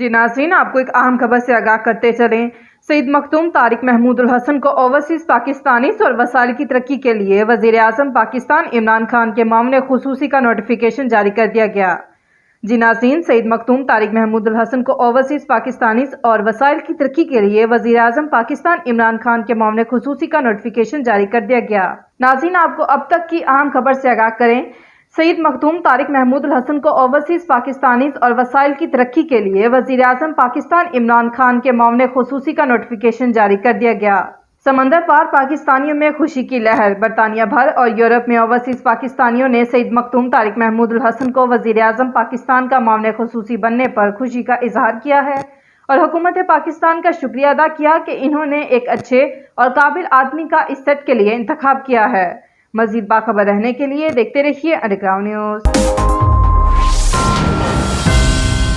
جی ناظرین، آپ کو ایک اہم خبر سے آگاہ کرتے چلیں۔ سعید مختوم طارق محمود الحسن کو اوورسیز پاکستانیز اور وسائل کی ترقی کے لیے وزیر اعظم پاکستان عمران خان کے معاون خصوصی کا نوٹیفیکیشن جاری کر دیا گیا۔ جی ناظرین، سعید مختوم طارق محمود الحسن کو اوورسیز پاکستانیز اور وسائل کی ترقی کے لیے وزیر اعظم پاکستان عمران خان کے معاون خصوصی کا نوٹیفیکیشن جاری کر دیا گیا۔ ناظرین، آپ کو اب تک کی اہم خبر سے آگاہ کریں۔ سعید مختوم طارق محمود الحسن کو اوورسیز پاکستانیز اور وسائل کی ترقی کے لیے وزیر اعظم پاکستان عمران خان کے معاون خصوصی کا نوٹیفیکیشن جاری کر دیا گیا۔ سمندر پار پاکستانیوں میں خوشی کی لہر۔ برطانیہ بھر اور یورپ میں اوورسیز پاکستانیوں نے سعید مختوم طارق محمود الحسن کو وزیر اعظم پاکستان کا معاون خصوصی بننے پر خوشی کا اظہار کیا ہے اور حکومت پاکستان کا شکریہ ادا کیا کہ انہوں نے ایک اچھے اور قابل آدمی کا اس سیٹ کے لیے انتخاب کیا ہے۔ مزید باخبر رہنے کے لیے دیکھتے رہیے انڈر گراؤنڈ نیوز۔